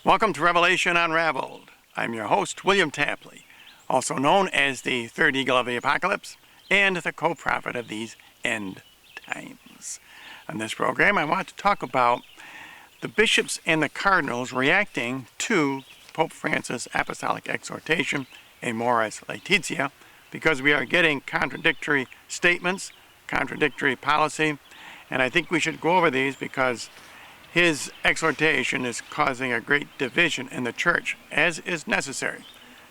Welcome to Revelation Unraveled. I'm your host, William Tapley, also known as the third eagle of the apocalypse and the co-prophet of these end times. On this program, I want to talk about the bishops and the cardinals reacting to Pope Francis' apostolic exhortation, Amoris Laetitia, because we are getting contradictory statements, contradictory policy, and I think we should go over these because his exhortation is causing a great division in the church, as is necessary,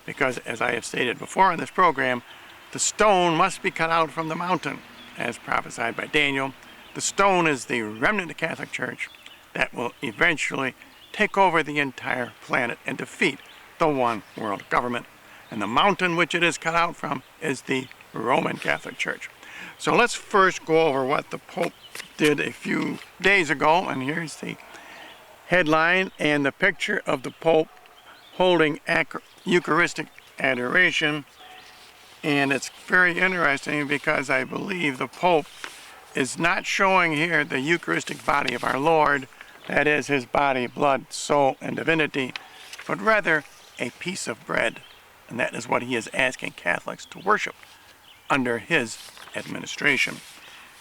because, as I have stated before on this program, the stone must be cut out from the mountain, as prophesied by Daniel. The stone is the remnant of the Catholic Church that will eventually take over the entire planet and defeat the one world government. And the mountain which it is cut out from is the Roman Catholic Church. So let's first go over what the Pope did a few days ago, and here's the headline and the picture of the Pope holding Eucharistic adoration. And it's very interesting because I believe the Pope is not showing here the Eucharistic body of our Lord, that is his body, blood, soul, and divinity, but rather a piece of bread. And that is what he is asking Catholics to worship under his administration.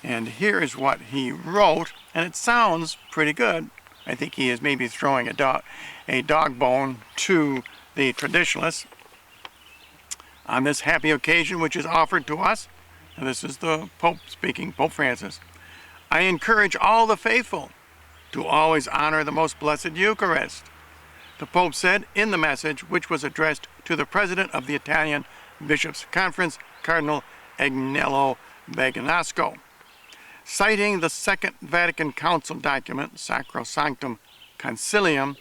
And here is what he wrote, and it sounds pretty good. I think he is maybe throwing a dog bone to the traditionalists on this happy occasion which is offered to us. And this is the Pope speaking, Pope Francis. I encourage all the faithful to always honor the most blessed Eucharist, the Pope said in the message, which was addressed to the president of the Italian Bishops' Conference, Cardinal Agnello Bagnasco. Citing the Second Vatican Council document, Sacrosanctum Concilium,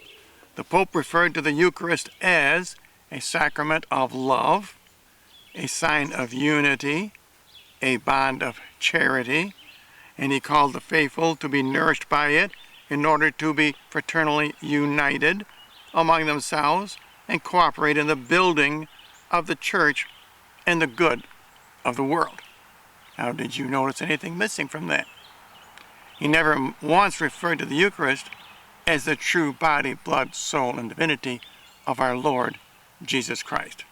the Pope referred to the Eucharist as a sacrament of love, a sign of unity, a bond of charity, and he called the faithful to be nourished by it in order to be fraternally united among themselves and cooperate in the building of the church and the good of the world. Now, did you notice anything missing from that? He never once referred to the Eucharist as the true body, blood, soul, and divinity of our Lord Jesus Christ.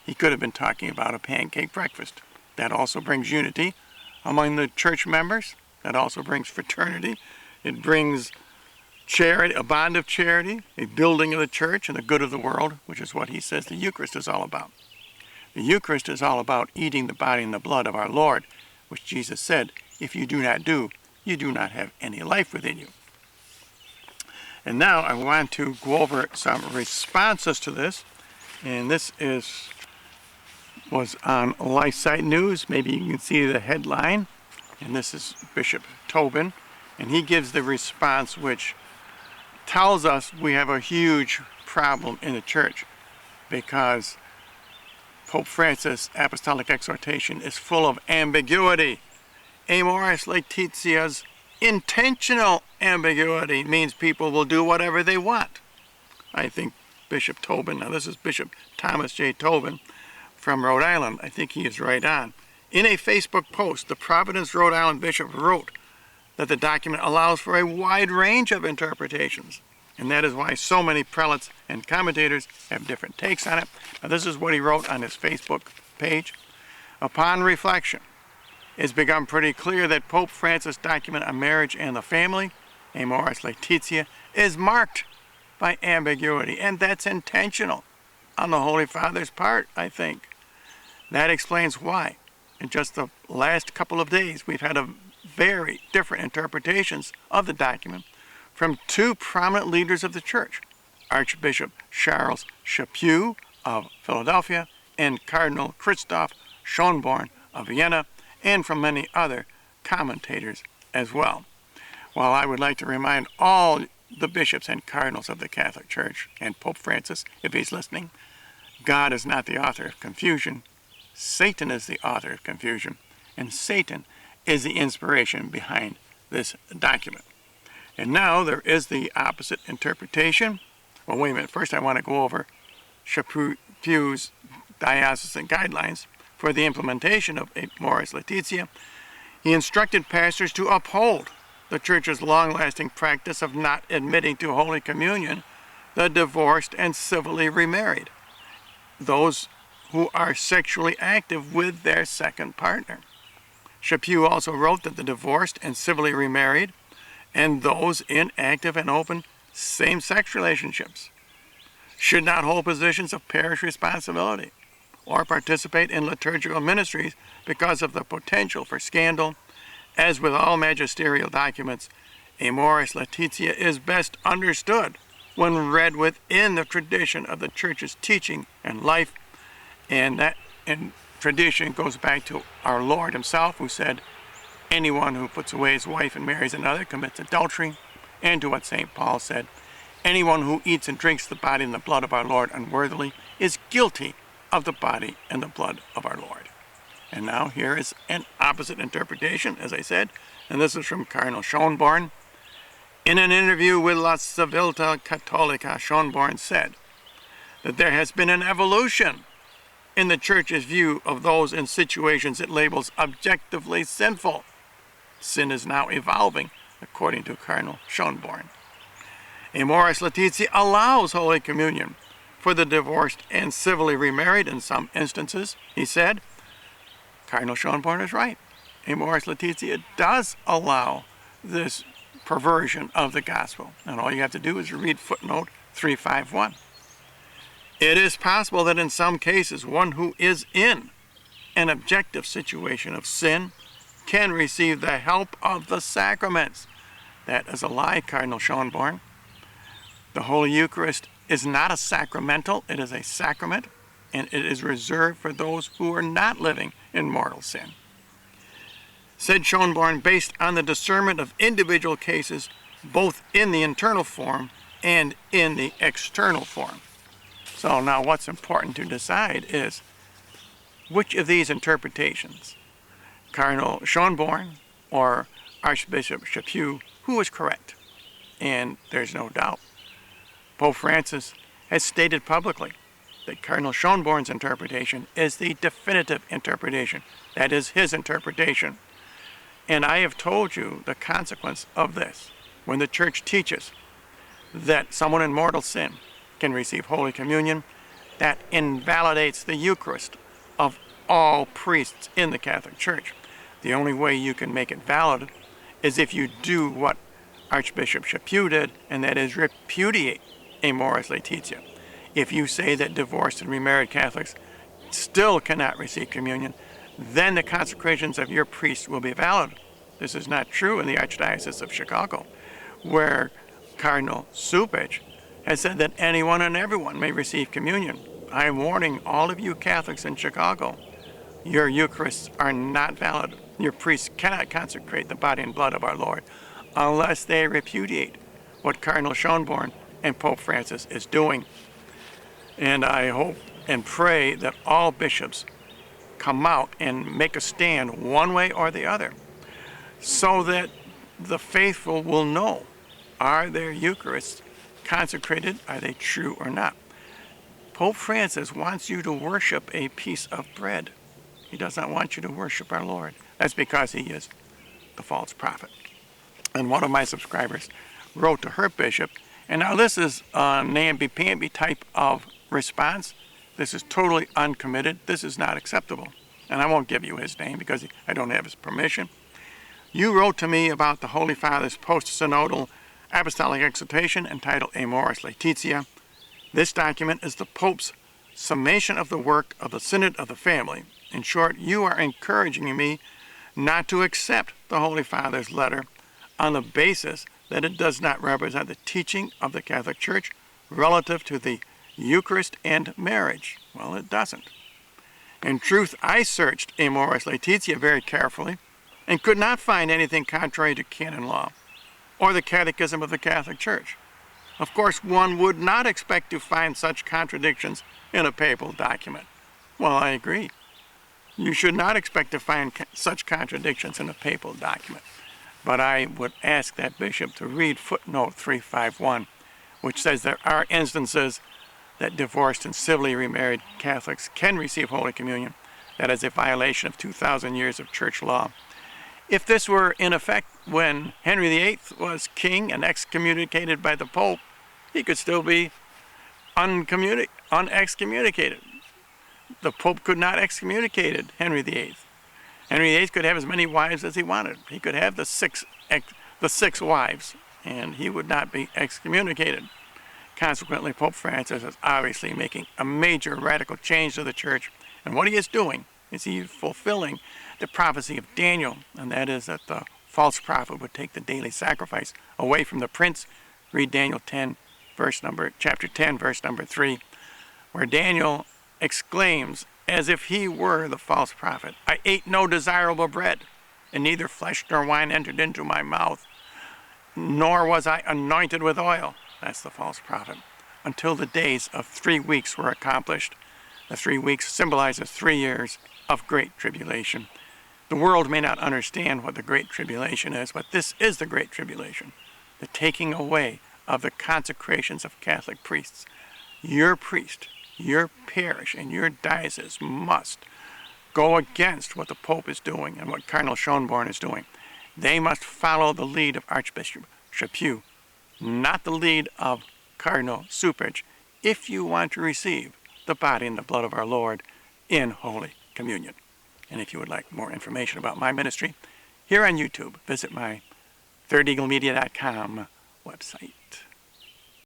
He could have been talking about a pancake breakfast. That also brings unity among the church members. That also brings fraternity. It brings charity, a bond of charity, a building of the church and the good of the world, which is what he says the Eucharist is all about. The Eucharist is all about eating the body and the blood of our Lord, which Jesus said, if you do not do, you do not have any life within you. And now I want to go over some responses to this, and this was on LifeSite News. Maybe you can see the headline, and this is Bishop Tobin, and he gives the response which tells us we have a huge problem in the church because Pope Francis' apostolic exhortation is full of ambiguity. Amoris Laetitia's intentional ambiguity means people will do whatever they want. I think Bishop Tobin, now this is Bishop Thomas J. Tobin from Rhode Island, I think he is right on. In a Facebook post, the Providence, Rhode Island bishop wrote that the document allows for a wide range of interpretations, and that is why so many prelates and commentators have different takes on it. Now, this is what he wrote on his Facebook page. Upon reflection, it's become pretty clear that Pope Francis' document on marriage and the family, Amoris Laetitia, is marked by ambiguity, and that's intentional on the Holy Father's part, I think. That explains why, in just the last couple of days, we've had a very different interpretations of the document from two prominent leaders of the church, Archbishop Charles Chaput of Philadelphia and Cardinal Christoph Schönborn of Vienna, and from many other commentators as well. While I would like to remind all the bishops and cardinals of the Catholic Church, and Pope Francis, if he's listening, God is not the author of confusion. Satan is the author of confusion, and Satan is the inspiration behind this document. And now there is the opposite interpretation. Well, wait a minute. First, I want to go over Chaput's diocesan guidelines for the implementation of Amoris Laetitia. He instructed pastors to uphold the Church's long-lasting practice of not admitting to Holy Communion the divorced and civilly remarried, those who are sexually active with their second partner. Chaput also wrote that the divorced and civilly remarried and those in active and open same-sex relationships should not hold positions of parish responsibility or participate in liturgical ministries because of the potential for scandal. As with all magisterial documents, Amoris Laetitia is best understood when read within the tradition of the Church's teaching and life, and that tradition goes back to our Lord himself, who said, anyone who puts away his wife and marries another commits adultery, and to what St. Paul said, anyone who eats and drinks the body and the blood of our Lord unworthily is guilty of the body and the blood of our Lord. And now here is an opposite interpretation, as I said, and this is from Cardinal Schönborn. In an interview with La Civiltà Cattolica, Schönborn said that there has been an evolution in the Church's view of those in situations it labels objectively sinful. Sin is now evolving, according to Cardinal Schönborn. Amoris Laetitia allows Holy Communion for the divorced and civilly remarried in some instances, he said. Cardinal Schönborn is right. Amoris Laetitia does allow this perversion of the gospel, and all you have to do is read footnote 351. It is possible that in some cases one who is in an objective situation of sin can receive the help of the sacraments. That is a lie, Cardinal Schönborn. The Holy Eucharist is not a sacramental, it is a sacrament, and it is reserved for those who are not living in mortal sin. Said Schönborn, based on the discernment of individual cases, both in the internal form and in the external form. So now what's important to decide is which of these interpretations, Cardinal Schönborn or Archbishop Chaput, who is correct? And there's no doubt. Pope Francis has stated publicly that Cardinal Schönborn's interpretation is the definitive interpretation. That is his interpretation. And I have told you the consequence of this. When the Church teaches that someone in mortal sin can receive Holy Communion, that invalidates the Eucharist of all priests in the Catholic Church. The only way you can make it valid is if you do what Archbishop Chaput did, and that is repudiate Amoris Laetitia. If you say that divorced and remarried Catholics still cannot receive communion, then the consecrations of your priests will be valid. This is not true in the Archdiocese of Chicago, where Cardinal Cupich has said that anyone and everyone may receive communion. I am warning all of you Catholics in Chicago, your Eucharists are not valid. Your priests cannot consecrate the body and blood of our Lord unless they repudiate what Cardinal Schönborn and Pope Francis is doing. And I hope and pray that all bishops come out and make a stand one way or the other so that the faithful will know, are their Eucharists consecrated, are they true or not? Pope Francis wants you to worship a piece of bread. He does not want you to worship our Lord. That's because he is the false prophet. And one of my subscribers wrote to her bishop, and now this is a namby-pamby type of response. This is totally uncommitted. This is not acceptable. And I won't give you his name because I don't have his permission. You wrote to me about the Holy Father's post-synodal apostolic exhortation entitled Amoris Laetitia. This document is the Pope's summation of the work of the Synod of the Family. In short, you are encouraging me not to accept the Holy Father's letter on the basis that it does not represent the teaching of the Catholic Church relative to the Eucharist and marriage. Well, it doesn't. In truth, I searched Amoris Laetitia very carefully and could not find anything contrary to canon law or the Catechism of the Catholic Church. Of course, one would not expect to find such contradictions in a papal document. Well, I agree. You should not expect to find such contradictions in a papal document. But I would ask that bishop to read footnote 351, which says there are instances that divorced and civilly remarried Catholics can receive Holy Communion. That is a violation of 2,000 years of church law. If this were in effect when Henry VIII was king and excommunicated by the Pope, He could still be unexcommunicated. The Pope could not excommunicate Henry VIII. Henry VIII could have as many wives as he wanted. He could have the six wives, and he would not be excommunicated. Consequently, Pope Francis is obviously making a major radical change to the Church, and what he is doing is he fulfilling the prophecy of Daniel, and that is that the false prophet would take the daily sacrifice away from the prince. Read Daniel chapter 10, verse number 3, where Daniel exclaims, as if he were the false prophet, I ate no desirable bread, and neither flesh nor wine entered into my mouth, nor was I anointed with oil. That's the false prophet. Until the days of 3 weeks were accomplished. The 3 weeks symbolizes 3 years of great tribulation. The world may not understand what the great tribulation is, but this is the great tribulation. The taking away of the consecrations of Catholic priests. Your priest, your parish, and your diocese must go against what the Pope is doing and what Cardinal Schönborn is doing. They must follow the lead of Archbishop Chaput, not the lead of Cardinal Superch, if you want to receive the body and the blood of our Lord in Holy Communion. And if you would like more information about my ministry, here on YouTube, visit my thirdeaglemedia.com website.